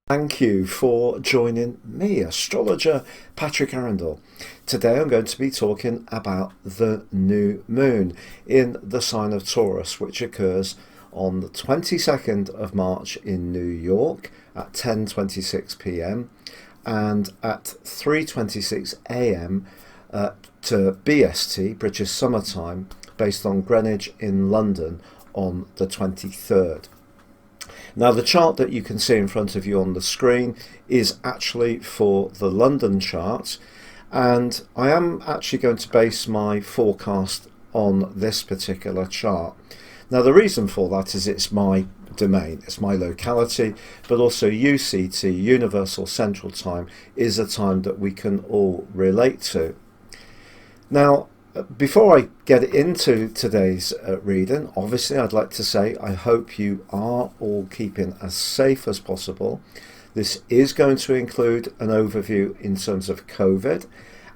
Thank you for joining me, astrologer Patrick Arundel. Today I'm going to be talking about the new moon in the sign of Taurus, which occurs on the 22nd of March in New York at 10:26 p.m. and at 3:26 a.m. To BST, British Summer Time, based on Greenwich in London on the 23rd. Now, the chart that you can see in front of you on the screen is actually for the London chart, and I am actually going to base my forecast on this particular chart. Now, the reason for that is it's my domain, it's my locality, but also UCT, Universal Central Time, is a time that we can all relate to. Now, before I get into today's reading, obviously I'd like to say I hope you are all keeping as safe as possible. This is going to include an overview in terms of COVID,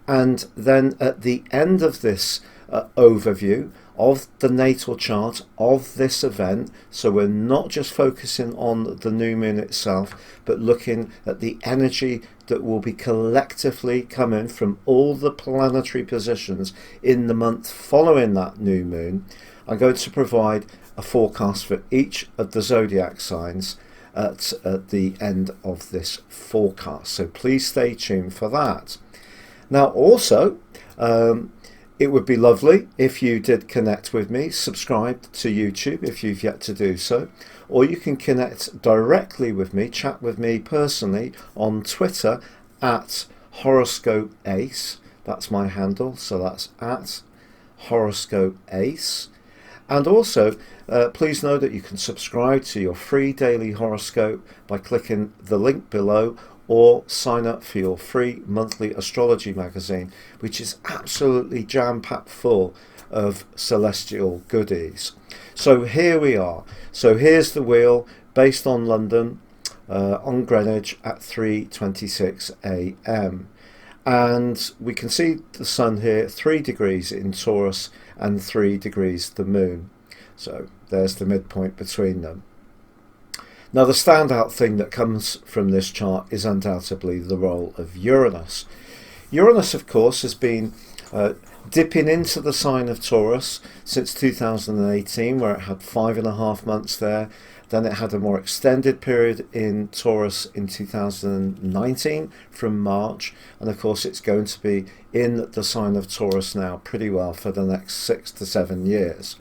and then at the end of this overview of the natal chart of this event, so we're not just focusing on the new moon itself, but looking at the energy that will be collectively coming from all the planetary positions in the month following that new moon. I'm going to provide a forecast for each of the zodiac signs at the end of this forecast, so please stay tuned for that. Now, also, it would be lovely if you did connect with me, subscribe to YouTube if you've yet to do so, or you can connect directly with me, chat with me personally on Twitter at Horoscope Ace. That's my handle, so that's at Horoscope Ace. And also, please know that you can subscribe to your free daily horoscope by clicking the link below, or sign up for your free monthly astrology magazine, which is absolutely jam-packed full of celestial goodies. So here we are. So here's the wheel based on London, on Greenwich at 3:26 a.m. And we can see the sun here, 3 degrees in Taurus and 3 degrees the moon. So there's the midpoint between them. Now, the standout thing that comes from this chart is undoubtedly the role of Uranus. Uranus, of course, has been dipping into the sign of Taurus since 2018, where it had 5.5 months there. Then it had a more extended period in Taurus in 2019 from March. And of course, it's going to be in the sign of Taurus now pretty well for the next 6 to 7 years.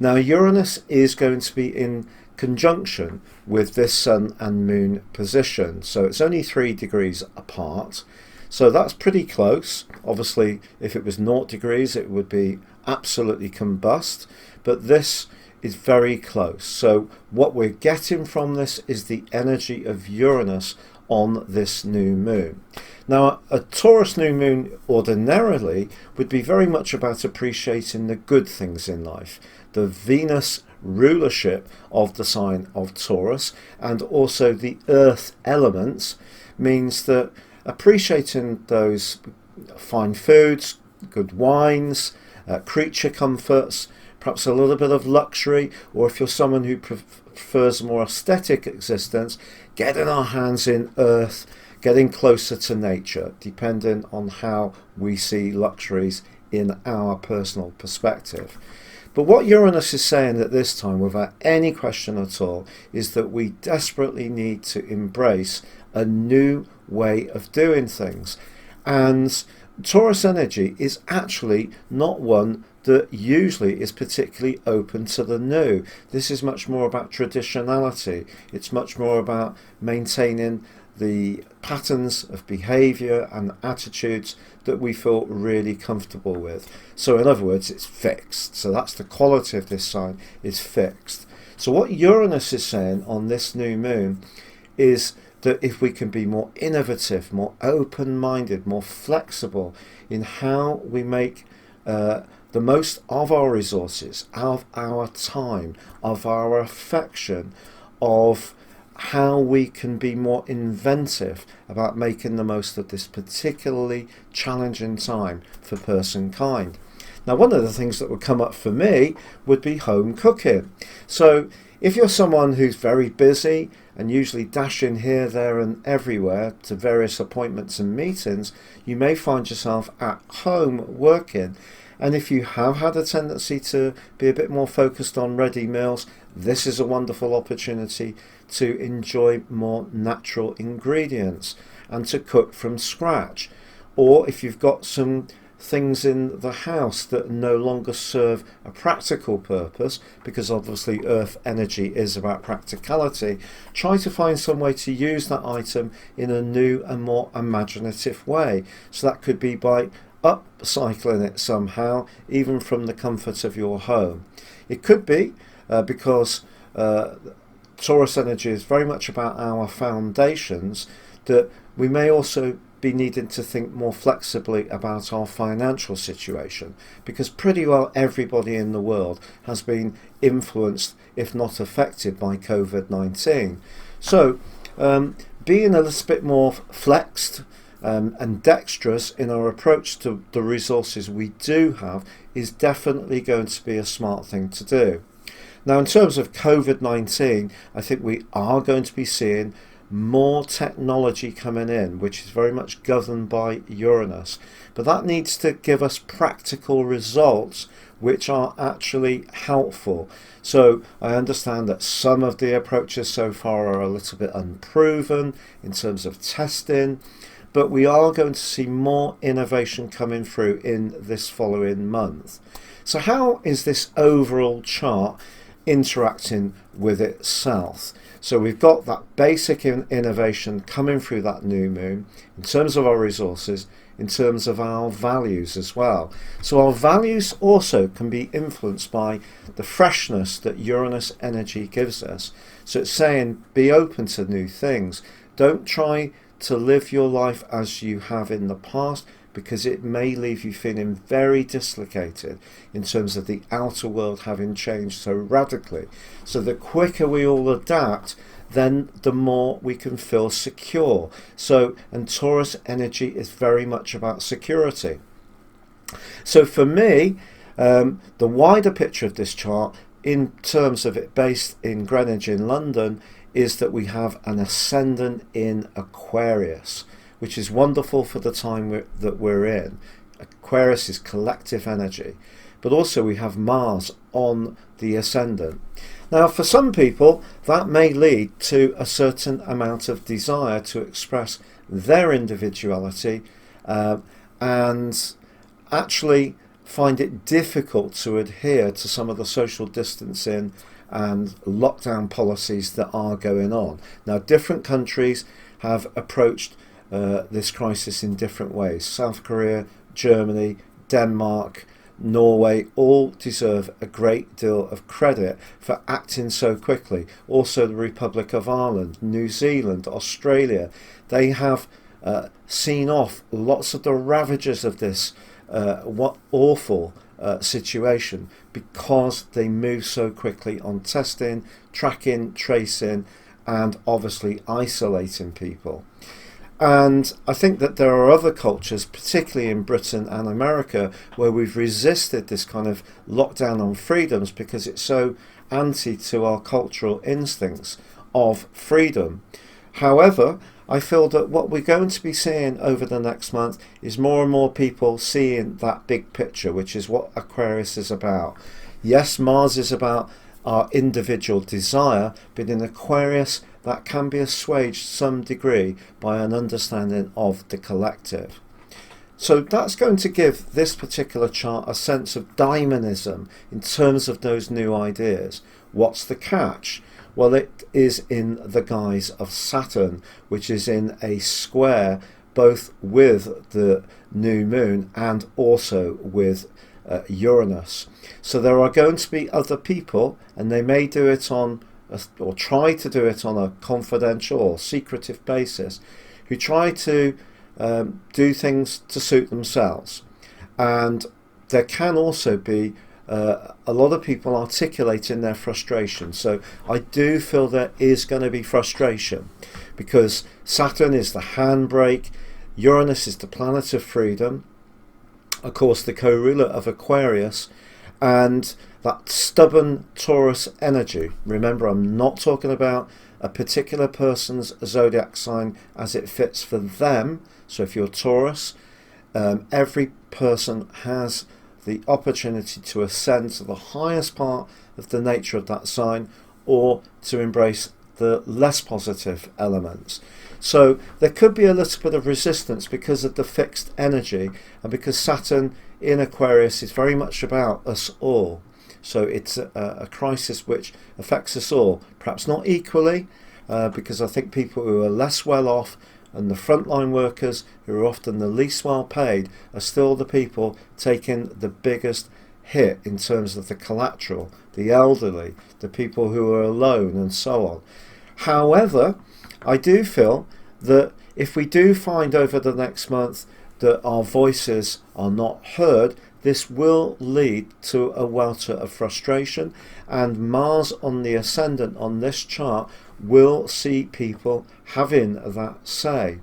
Now, Uranus is going to be in conjunction with this sun and moon position, so it's only 3 degrees apart, so that's pretty close. Obviously, if it was 0 degrees it would be absolutely combust, but this is very close. So what we're getting from this is the energy of Uranus on this new moon. Now, a Taurus new moon ordinarily would be very much about appreciating the good things in life, the Venus rulership of the sign of Taurus, and also the earth elements means that appreciating those fine foods, good wines, creature comforts, perhaps a little bit of luxury, or if you're someone who prefers a more aesthetic existence, getting our hands in earth, getting closer to nature, depending on how we see luxuries in our personal perspective. But what Uranus is saying at this time, without any question at all, is that we desperately need to embrace a new way of doing things. And Taurus energy is actually not one that usually is particularly open to the new. This is much more about traditionality. It's much more about maintaining the patterns of behaviour and attitudes that we feel really comfortable with. So in other words, it's fixed. So that's the quality of this sign, is fixed. So what Uranus is saying on this new moon is that if we can be more innovative, more open-minded, more flexible in how we make the most of our resources, of our time, of our affection, of how we can be more inventive about making the most of this particularly challenging time for personkind. Now, one of the things that would come up for me would be home cooking. So If you're someone who's very busy and usually dashing here, there and everywhere to various appointments and meetings, you may find yourself at home working. And if you have had a tendency to be a bit more focused on ready meals, this is a wonderful opportunity to enjoy more natural ingredients and to cook from scratch. Or if you've got some things in the house that no longer serve a practical purpose, because obviously earth energy is about practicality, try to find some way to use that item in a new and more imaginative way. So that could be by upcycling it somehow, even from the comfort of your home. It could be because Taurus energy is very much about our foundations, that we may also be needing to think more flexibly about our financial situation, because pretty well everybody in the world has been influenced, if not affected, by COVID-19. So being a little bit more flexed and dexterous in our approach to the resources we do have is definitely going to be a smart thing to do. Now, in terms of COVID-19, I think we are going to be seeing more technology coming in, which is very much governed by Uranus. But that needs to give us practical results which are actually helpful. So I understand that some of the approaches so far are a little bit unproven in terms of testing, but we are going to see more innovation coming through in this following month. So how is this overall chart interacting with itself? So we've got that basic innovation coming through that new moon in terms of our resources, in terms of our values as well. So our values also can be influenced by the freshness that Uranus energy gives us. So it's saying be open to new things. Don't try to live your life as you have in the past, because it may leave you feeling very dislocated in terms of the outer world having changed so radically. So the quicker we all adapt, then the more we can feel secure. So, and Taurus energy is very much about security. So for me, the wider picture of this chart, in terms of it based in Greenwich in London, is that we have an ascendant in Aquarius, which is wonderful for the time that we're in. Aquarius is collective energy, but also we have Mars on the ascendant. Now, for some people, that may lead to a certain amount of desire to express their individuality and actually find it difficult to adhere to some of the social distancing and lockdown policies that are going on. Now, different countries have approached this crisis in different ways. South Korea, Germany, Denmark, Norway all deserve a great deal of credit for acting so quickly. Also the Republic of Ireland, New Zealand, Australia, they have seen off lots of the ravages of this awful situation, because they move so quickly on testing, tracking, tracing, and obviously isolating people. And I think that there are other cultures, particularly in Britain and America, where we've resisted this kind of lockdown on freedoms because it's so anti to our cultural instincts of freedom. However, I feel that what we're going to be seeing over the next month is more and more people seeing that big picture, which is what Aquarius is about. Yes, Mars is about our individual desire, but in Aquarius that can be assuaged to some degree by an understanding of the collective. So that's going to give this particular chart a sense of dynamism in terms of those new ideas. What's the catch? Well, it is in the guise of Saturn, which is in a square both with the new moon and also with Uranus. So there are going to be other people, and they may do it on or try to do it on a confidential or secretive basis, who try to do things to suit themselves. And there can also be a lot of people articulating their frustration. So I do feel there is going to be frustration, because Saturn is the handbrake, Uranus is the planet of freedom, of course the co-ruler of Aquarius, and that stubborn Taurus energy. Remember, I'm not talking about a particular person's zodiac sign as it fits for them. So if you're Taurus, every person has the opportunity to ascend to the highest part of the nature of that sign, or to embrace the less positive elements. So there could be a little bit of resistance because of the fixed energy, and because Saturn in Aquarius is very much about us all. So it's a crisis which affects us all, perhaps not equally, because I think people who are less well off and the frontline workers, who are often the least well paid, are still the people taking the biggest hit in terms of the collateral, the elderly, the people who are alone, and so on. However, I do feel that if we do find over the next month that our voices are not heard, this will lead to a welter of frustration, and Mars on the ascendant on this chart will see people having that say.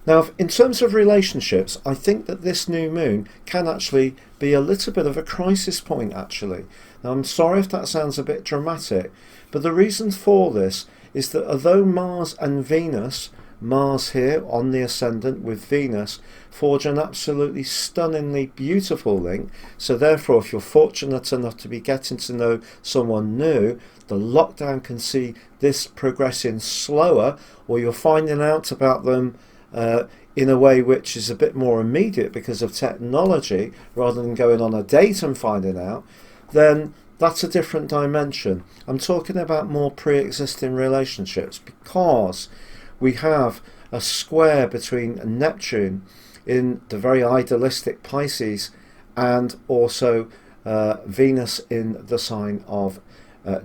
Now, in terms of relationships, I think that this new moon can actually be a little bit of a crisis point, actually. Now, I'm sorry if that sounds a bit dramatic, but the reason for this is that although Mars and Venus, Mars here on the ascendant with Venus, forge an absolutely stunningly beautiful link, so therefore if you're fortunate enough to be getting to know someone new, the lockdown can see this progressing slower, or you're finding out about them in a way which is a bit more immediate because of technology, rather than going on a date and finding out, then that's a different dimension. I'm talking about more pre-existing relationships, because we have a square between Neptune in the very idealistic Pisces and also Venus in the sign of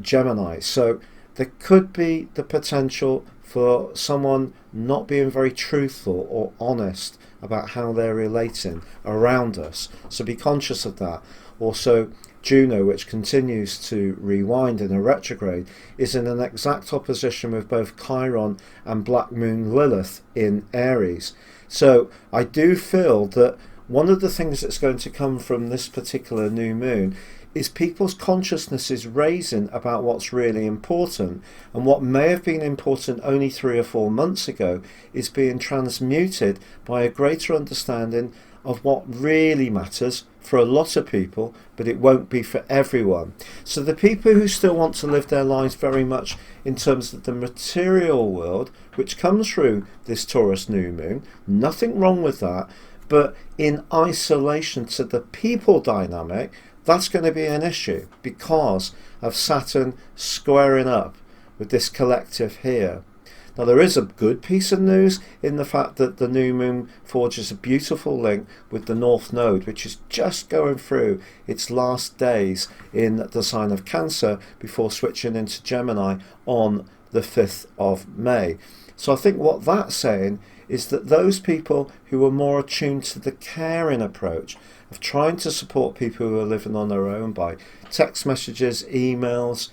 Gemini. So there could be the potential for someone not being very truthful or honest about how they're relating around us. So be conscious of that. Also, Juno, which continues to rewind in a retrograde, is in an exact opposition with both Chiron and Black Moon Lilith in Aries. So I do feel that one of the things that's going to come from this particular new moon is people's consciousness is raising about what's really important, and what may have been important only 3 or 4 months ago is being transmuted by a greater understanding of what really matters for a lot of people, but it won't be for everyone. So the people who still want to live their lives very much in terms of the material world, which comes through this Taurus new moon, nothing wrong with that, but in isolation to the people dynamic, that's going to be an issue because of Saturn squaring up with this collective here. Now, there is a good piece of news in the fact that the new moon forges a beautiful link with the North Node, which is just going through its last days in the sign of Cancer before switching into Gemini on the 5th of May. So I think what that's saying is that those people who are more attuned to the caring approach of trying to support people who are living on their own by text messages, emails,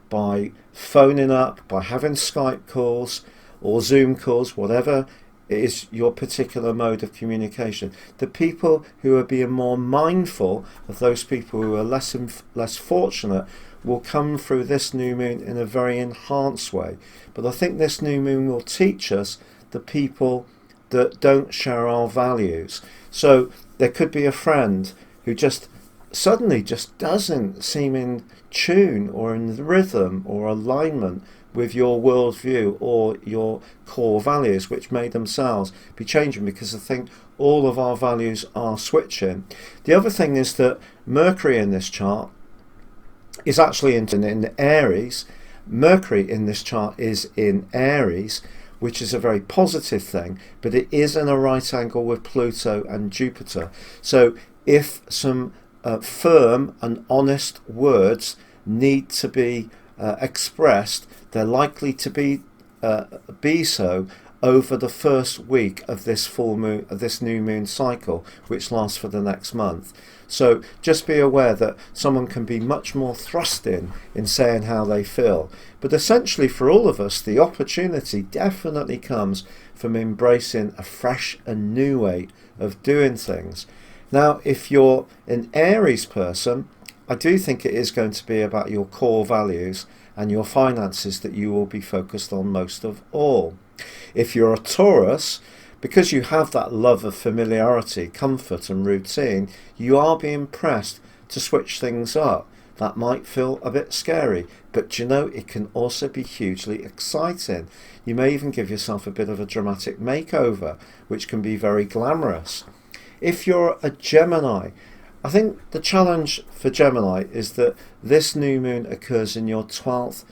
by phoning up, by having Skype calls or Zoom calls, whatever is your particular mode of communication. The people who are being more mindful of those people who are less fortunate will come through this new moon in a very enhanced way. But I think this new moon will teach us the people that don't share our values. So there could be a friend who just suddenly just doesn't seem in tune or in rhythm or alignment with your worldview or your core values, which may themselves be changing because I think all of our values are switching. The other thing is that Mercury in this chart is actually in Aries. Mercury in this chart is in Aries, which is a very positive thing, but it is in a right angle with Pluto and Jupiter. So if some firm and honest words need to be expressed, they're likely to be so over the first week of this full moon, of this new moon cycle, which lasts for the next month. So just be aware that someone can be much more thrust in saying how they feel. But essentially for all of us, the opportunity definitely comes from embracing a fresh and new way of doing things. Now, if you're an Aries person, I do think it is going to be about your core values and your finances that you will be focused on most of all. If you're a Taurus, because you have that love of familiarity, comfort and routine, you are being pressed to switch things up. That might feel a bit scary, but you know, it can also be hugely exciting. You may even give yourself a bit of a dramatic makeover, which can be very glamorous. If you're a Gemini, I think the challenge for Gemini is that this new moon occurs in your 12th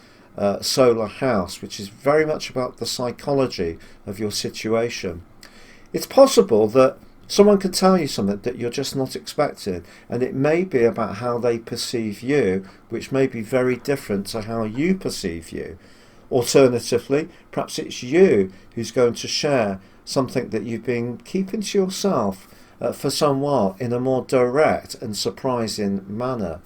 solar house, which is very much about the psychology of your situation. It's possible that someone could tell you something that you're just not expecting, and it may be about how they perceive you, which may be very different to how you perceive you. Alternatively, perhaps it's you who's going to share something that you've been keeping to yourself for some while in a more direct and surprising manner.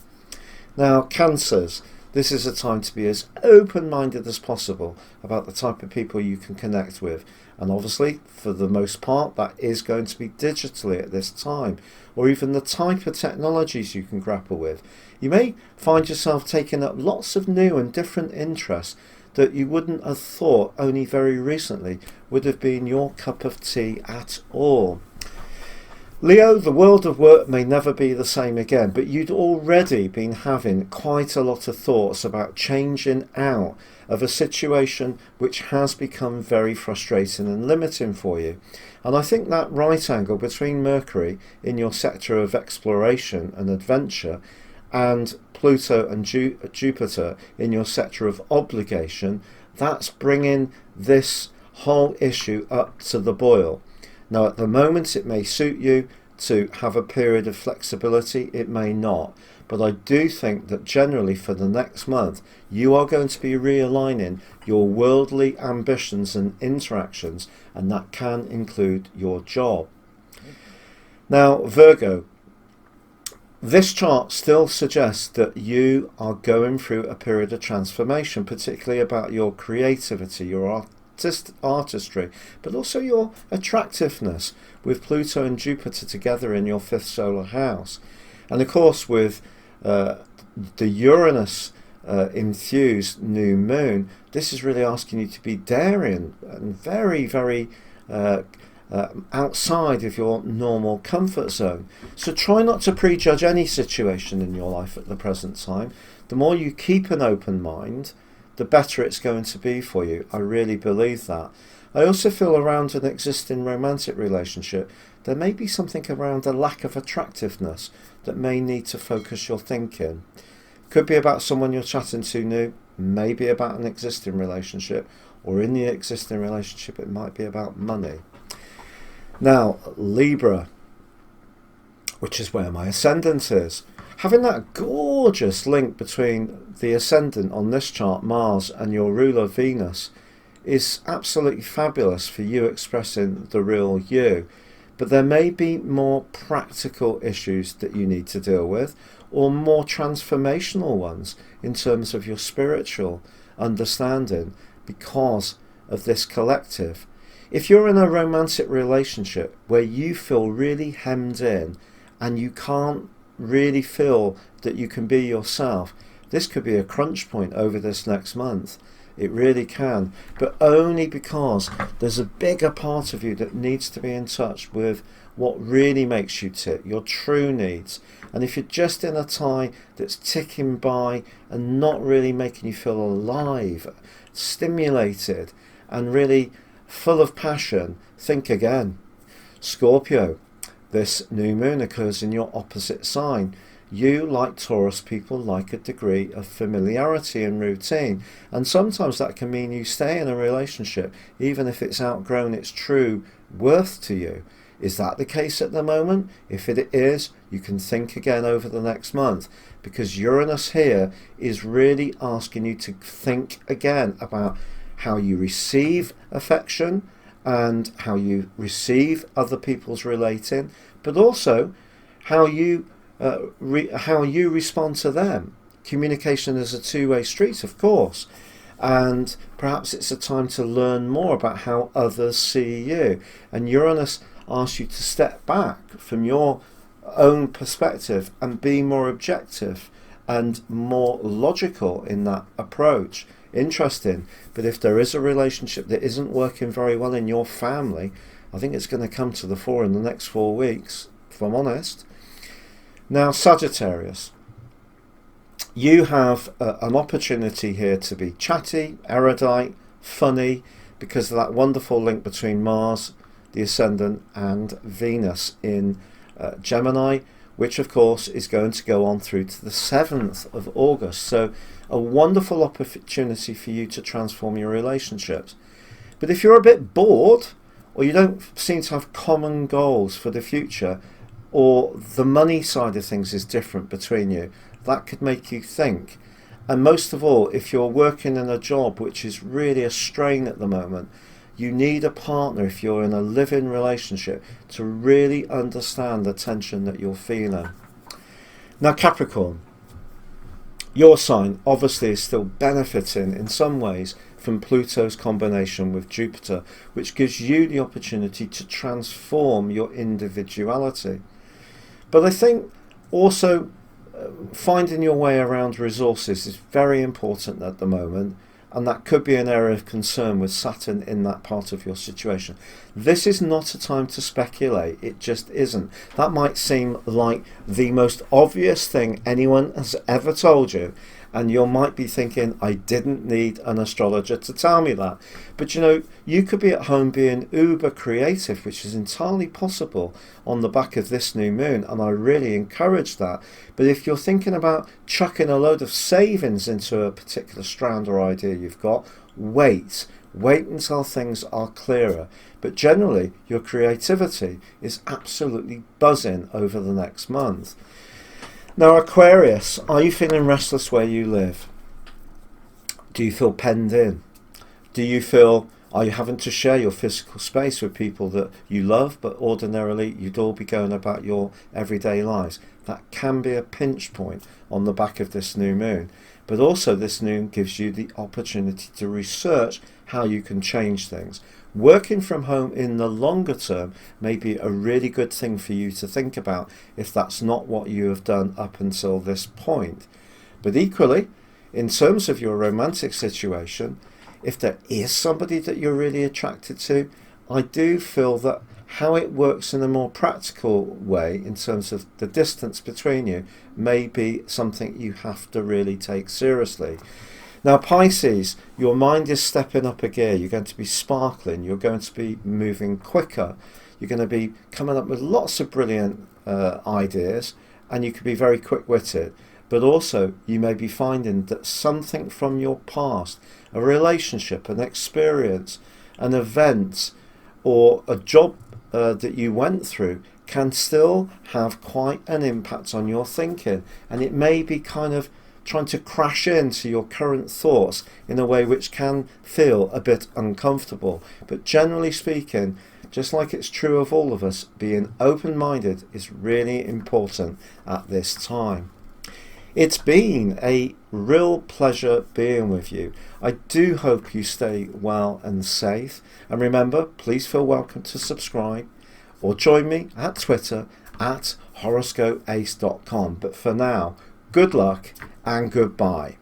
Now, Cancers, this is a time to be as open-minded as possible about the type of people you can connect with. And obviously, for the most part, that is going to be digitally at this time, or even the type of technologies you can grapple with. You may find yourself taking up lots of new and different interests that you wouldn't have thought only very recently would have been your cup of tea at all. Leo, the world of work may never be the same again, but you'd already been having quite a lot of thoughts about changing out of a situation which has become very frustrating and limiting for you. And I think that right angle between Mercury in your sector of exploration and adventure and Pluto and Jupiter in your sector of obligation, that's bringing this whole issue up to the boil. Now, at the moment, it may suit you to have a period of flexibility, it may not. But I do think that generally for the next month, you are going to be realigning your worldly ambitions and interactions, and that can include your job. Now, Virgo, this chart still suggests that you are going through a period of transformation, particularly about your creativity, your artistry, but also your attractiveness with Pluto and Jupiter together in your 5th solar house. And of course, with the Uranus infused new moon, this is really asking you to be daring and very, very outside of your normal comfort zone. So try not to prejudge any situation in your life at the present time. The more you keep an open mind, the better it's going to be for you. I really believe that. I also feel around an existing romantic relationship, there may be something around a lack of attractiveness that may need to focus your thinking. Could be about someone you're chatting to new, maybe about an existing relationship, or in the existing relationship it might be about money. Now, Libra, which is where my ascendant is. Having that gorgeous link between the ascendant on this chart, Mars, and your ruler Venus is absolutely fabulous for you expressing the real you. But there may be more practical issues that you need to deal with, or more transformational ones in terms of your spiritual understanding because of this collective. If you're in a romantic relationship where you feel really hemmed in and you can't really feel that you can be yourself, this could be a crunch point over this next month. It really can, but only because there's a bigger part of you that needs to be in touch with what really makes you tick, your true needs. And if you're just in a tie that's ticking by and not really making you feel alive, stimulated and really full of passion, think again. Scorpio, this new moon occurs in your opposite sign. You, like Taurus people, like a degree of familiarity and routine, and sometimes that can mean you stay in a relationship even if it's outgrown its true worth to you. Is that the case at the moment? If it is, you can think again over the next month, because Uranus here is really asking you to think again about how you receive affection and how you receive other people's relating, but also how you respond to them. Communication is a two-way street, of course, and perhaps it's a time to learn more about how others see you. And Uranus asks you to step back from your own perspective and be more objective and more logical in that approach. Interesting. But if there is a relationship that isn't working very well in your family, I think it's going to come to the fore in the next 4 weeks, if I'm honest. Now, Sagittarius, you have an opportunity here to be chatty, erudite, funny, because of that wonderful link between Mars, the Ascendant, and Venus in Gemini, which of course is going to go on through to the 7th of August. So a wonderful opportunity for you to transform your relationships. But if you're a bit bored, or you don't seem to have common goals for the future, or the money side of things is different between you, that could make you think. And most of all, if you're working in a job which is really a strain at the moment, you need a partner, if you're in a live-in relationship, to really understand the tension that you're feeling. Now, Capricorn, your sign obviously is still benefiting in some ways from Pluto's combination with Jupiter, which gives you the opportunity to transform your individuality. But I think also finding your way around resources is very important at the moment, and that could be an area of concern with Saturn in that part of your situation. This is not a time to speculate. It just isn't. That might seem like the most obvious thing anyone has ever told you, and you might be thinking, I didn't need an astrologer to tell me that. But you know, you could be at home being uber creative, which is entirely possible on the back of this new moon, and I really encourage that. But if you're thinking about chucking a load of savings into a particular strand or idea you've got, wait until things are clearer. But generally, your creativity is absolutely buzzing over the next month. Now, Aquarius, are you feeling restless where you live? Do you feel penned in? Do you feel, are you having to share your physical space with people that you love, but ordinarily you'd all be going about your everyday lives? That can be a pinch point on the back of this new moon. But also this moon gives you the opportunity to research how you can change things. Working from home in the longer term may be a really good thing for you to think about if that's not what you have done up until this point. But equally, in terms of your romantic situation, if there is somebody that you're really attracted to, I do feel that how it works in a more practical way in terms of the distance between you may be something you have to really take seriously. Now, Pisces, your mind is stepping up a gear. You're going to be sparkling. You're going to be moving quicker. You're going to be coming up with lots of brilliant ideas, and you could be very quick-witted. But also, you may be finding that something from your past, a relationship, an experience, an event, or a job that you went through can still have quite an impact on your thinking. And it may be kind of trying to crash into your current thoughts in a way which can feel a bit uncomfortable. But generally speaking, just like it's true of all of us, being open-minded is really important at this time. It's been a real pleasure being with you. I do hope you stay well and safe. And remember, please feel welcome to subscribe or join me at Twitter at horoscopeace.com. But for now, good luck and goodbye.